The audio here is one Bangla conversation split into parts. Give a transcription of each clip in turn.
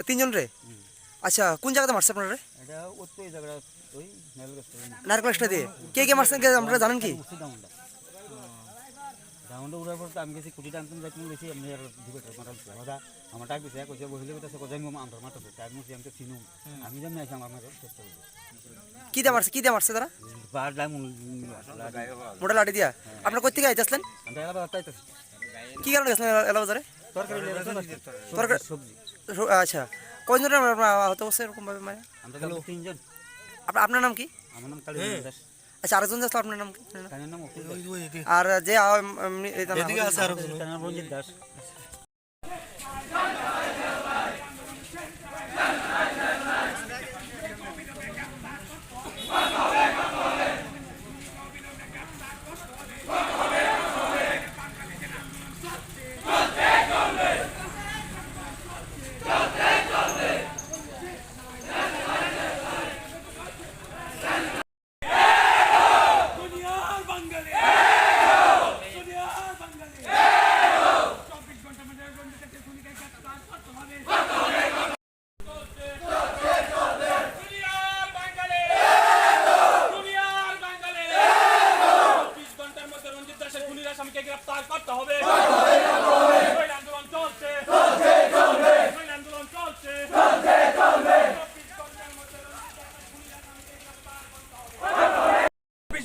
তিনজন রে? আচ্ছা, কোন জায়গাতে মারছে আপনারা? এটা ওই জায়গা ওই নারকেল গাছটা দিয়ে কে কে মারছেন আপনারা জানেন কি? ডাউনটা উড়ার পর আমি গেছি কুটি টানতে যাইতে গেছি আমি আর দুটো মারা কথা আমার টাক দিছে কইছে বহিলে কইতাছে কোজাই মম আন্ধার মারতেছে টাক মুছি আমি তো চিনু আমি জানি না আমার আমার চেষ্টা করব কি দিয়ে মারছে তারা? বার ডাম মোটা লাঠি দিয়া। আপনারা কই থেকে আইতাছলেন? আমরা এলা বাতাইতেছি কি কারণে গেছেন এলা বাজারে? তরকারি তরকারি। আচ্ছা, কয়জন হতে বসে এরকম ভাবে মানে? আমরা তিনজন। আপনার নাম কি? আমার নাম কালী দাস। আচ্ছা, আরেকজন যাচ্ছে আপনার নাম কি? কানের নাম আর যে এদিকে আছে আরেকজন নাম রঞ্জিত দাস।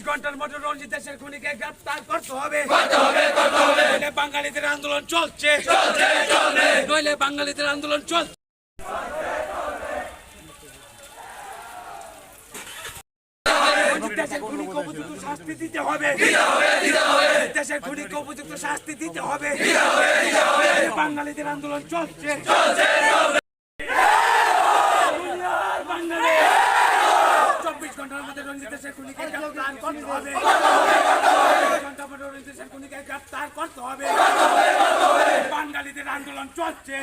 ঘন্টার মধ্যে রঞ্জিত দাসের খুনিকে গ্রেফতার করতে হবে। বাঙালিদের আন্দোলন চলছে, নইলে বাঙালিদের আন্দোলন চলছে। দেশের খুনিকে উপযুক্ত শাস্তি দিতে হবে, দেশের খুনিকে উপযুক্ত শাস্তি দিতে হবে। বাঙালিদের আন্দোলন চলছে। ঘন্টার মধ্যে রঞ্জিত দাসের খুনিকে গ্রেফতার করতে হবে। ঘন্টার মধ্যে রঞ্জিত দাসের খুনিকে গ্রেফতার করতে হবে। বাঙালিদের আন্দোলন চলছে,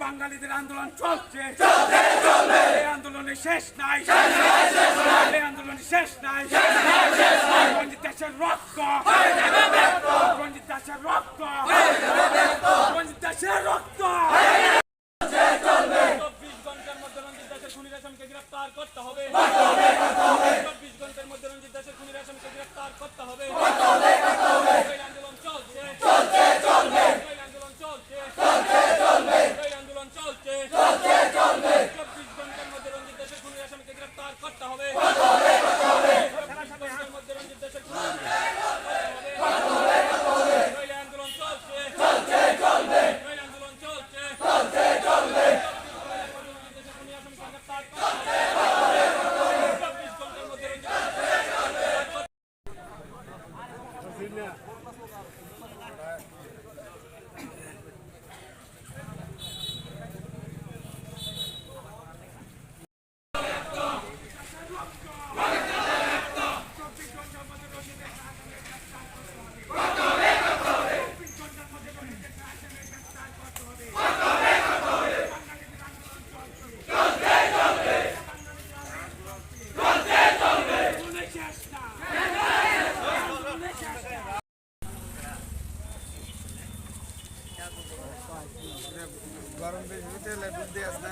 বাঙালিদের আন্দোলন চলছে। এই আন্দোলনের শেষ নাই, এই আন্দোলনের শেষ নাই। রঞ্জিত দাসের রক্ত, রঞ্জিত দাসের রক্ত, রঞ্জিত দাসের রক্ত। গ্রেফতার করতে হবে। 24 ঘন্টার মধ্যে রঞ্জিত দাসের খুনির আসামিকে গ্রেফতার করতে হবে। আন্দোলন চলছে, আন্দোলন চলছে, আন্দোলন চলছে। 24 ঘন্টার মধ্যে রঞ্জিত দাসের খুনির আসামিকে গ্রেফতার করতে হবে। 24 ঘন্টার মধ্যে রঞ্জিত দাসের খুনির আন্দোলন চলছে, আন্দোলন চলছে। গরম বেশি তেলে বুদ্ধি আছে।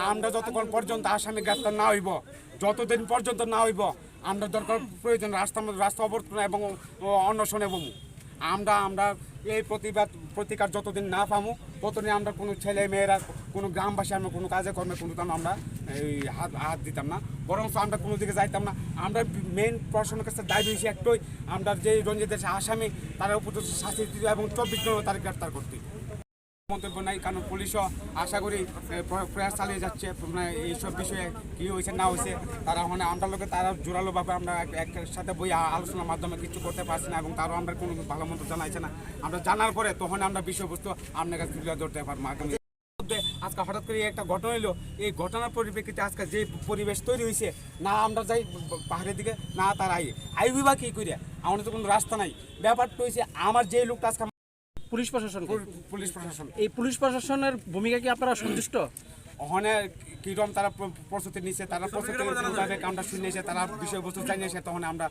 আমরা যতক্ষণ পর্যন্ত আসামি গ্রেফতার না হইব, যতদিন পর্যন্ত না হইব, আমরা দরকার প্রয়োজন রাস্তা অবরোধ এবং অন্বেষণে বমু। আমরা এই প্রতিকার যতদিন না পামু ততদিন আমরা কোনো ছেলে মেয়েরা কোনো গ্রামবাসী আমরা কোনো কাজে কর্মে কোনো আমরা এই হাত দিতাম না, বরং আমরা কোনো দিকে যাইতাম না। আমরা মেইন প্রশাসনের কাছে দাবি হয়েছে একটাই, আমরা যে রঞ্জিত দাসের আসামি তারা উপযুক্ত শাস্তি দিতে এবং 24 জন তারা গ্রেফতার করতে। মন্তব্য নাই, কারণ পুলিশও আশা করি প্রয়াস চালিয়ে যাচ্ছে এইসব বিষয়ে কী হয়েছে না হয়েছে তারা মানে আমরা লোকে তারা জোরালোভাবে আমরা একসাথে বই আলোচনার মাধ্যমে কিছু করতে পারছি না এবং তারও আমরা কোনো ভালো মন্দ জানাইছে না। আমরা জানার পরে তখন আমরা বিষয়বস্তু আপনার কাছে তুলে ধরতে পারবো। আগামী আজকে হঠাৎ করে একটা ঘটনা এলো, এই ঘটনার পরিপ্রেক্ষিতে আজকে যে পরিবেশ তৈরি হয়েছে, না আমরা যাই পাহাড়ের দিকে না তার আইবি বা কী করে, আমাদের তো কোনো রাস্তা নাই। ব্যাপারটা হয়েছে আমার যে লোকটা আজকে পুলিশ প্রশাসন, পুলিশ প্রশাসন, এই পুলিশ প্রশাসনের ভূমিকা কি আপনারা সন্তুষ্ট? ওখানে কীরকম তারা প্রস্তুতি নিচ্ছে, তারা প্রস্তুতি মোতাবেক আমরা শুনেছে, তারা বিষয়বস্তু জানিয়েছে, তখন আমরা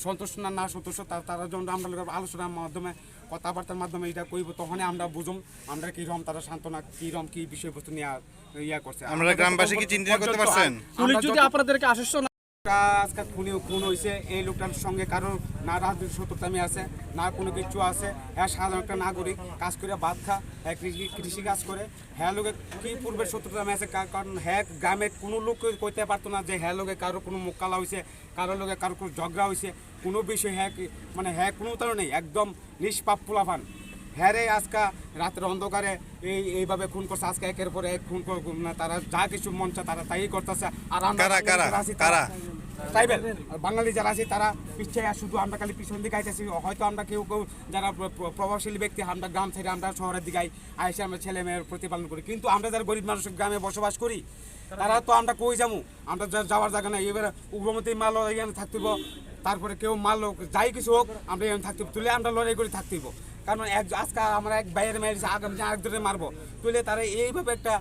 সন্তুষ্ট না সন্তুষ্ট তারা যখন আমরা আলোচনার মাধ্যমে কথাবার্তার মাধ্যমে এটা কইব, তখন আমরা বুঝুম আমরা কীরকম তারা সান্ত্বনা কীরকম কী বিষয়বস্তু নিয়ে ইয়া করছে। আমরা গ্রামবাসী কি চিন্তা করতে পারছেন? পুলিশ যদি আপনাদেরকে আশ্বস্ত আজকে খুন হয়েছে, এই লোকটার সঙ্গে কারোর না রাজনৈতিক শত্রুতামি আছে না কোনো কিছু আছে। হ্যাঁ সাধারণ একটা নাগরিক, কাজ করে ভাত খা, হ্যাঁ কৃষি কাজ করে, হ্যাঁ লোকে কি পূর্বের শত্রুতামি আছে, কারণ হ্যাঁ গ্রামে কোনো লোক কইতে পারতো না যে হ্যাঁ লোকে কারো কোনো মুখ কালা হয়েছে, কারোর লোকে কারো কোনো ঝগড়া হয়েছে, কোনো বিষয় হ্যাঁ মানে হ্যাঁ কোনো তার নেই, একদম নিষ্পাপ পোলাপান। হ্যাঁ রে আজকে রাতের অন্ধকারে এইভাবে খুন করছে, আজকে একের পরে এক খুন তারা যা কিছু মন চায় তারা তাই করতেছে। আর আমরা ট্রাইবেল বাঙালি যারা আছে তারা পিছিয়ে শুধু আমরা খালি পিছন দিকে আইতেছি। হয়তো আমরা কেউ যারা প্রভাবশালী ব্যক্তি আমরা গ্রাম থেকে আমরা শহরের দিকে আইসে আমরা ছেলে মেয়ের প্রতিপালন করি, কিন্তু আমরা যারা গরিব মানুষ গ্রামে বসবাস করি তারা তো আমরা কই যাবো, আমরা যাওয়ার জায়গা নাই। এবার উগ্রমতি মাল এখানে থাকতেইব, তারপরে কেউ মারলো যাই কিছু হোক আমরা এখানে থাকতে তুলে আমরা লড়াই করে থাকতেইব। কারণ আজকে আমরা এক বাইরে মেরেছি, আগামী আরেকজনে মারবো, তুলে তারা এইভাবে একটা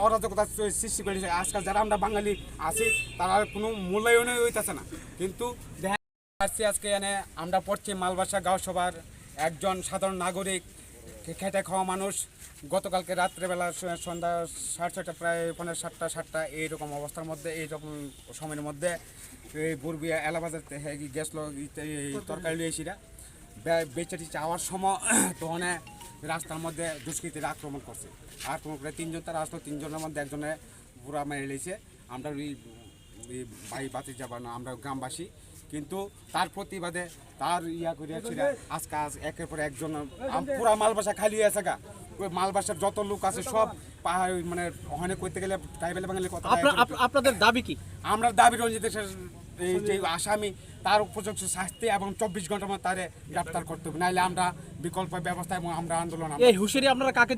অরাজকতা সৃষ্টি করেছে। আজকাল যারা আমরা বাঙালি আছি তারা কোনো মূল্যায়নই হইতেছে না। কিন্তু দেখা যাচ্ছে আজকে এনে আমরা পড়ছি মালবাসা গাঁও সভার একজন সাধারণ নাগরিক, খেটে খাওয়া মানুষ। গতকালকে রাত্রেবেলা সন্ধ্যা 6:30 প্রায় 7:30 এইরকম অবস্থার মধ্যে, এইরকম সময়ের মধ্যে এই বুরবিয়া এলাবাজার গেছলো তরকারি লিয়েছিরা বেচাটি চাওয়ার সময় তখন রাস্তার মধ্যে দুষ্কৃতীরা আক্রমণ করছে। আক্রমণ করে 3 জন তারা আসলো, 3 জনের মধ্যে একজনে পুরা মেরে লেছে। আমরা ওই ভাই বাতি যাবানো আমরা গ্রামবাসী, কিন্তু তার প্রতিবাদে তার ইয়া করিয়াছিল। আজকে একের পর একজন পুরা মালবাসা খালি হয়ে আছে গা, ওই মালবাসার যত লোক আছে সব মানে ওখানে করতে গেলে ট্রাইবেল বাঙালি কথা। আপনাদের দাবি কি? আমরা দাবি রঞ্জিত এই যে আসামি তার উপযুক্ত শাস্তি এবং 24 ঘন্টার মধ্যে তারে গ্রেপ্তার করতে হবে, নাহলে আমরা বিকল্প ব্যবস্থা এবং আমরা আন্দোলন। এই হুঁশিয়ারি আপনারা কাকে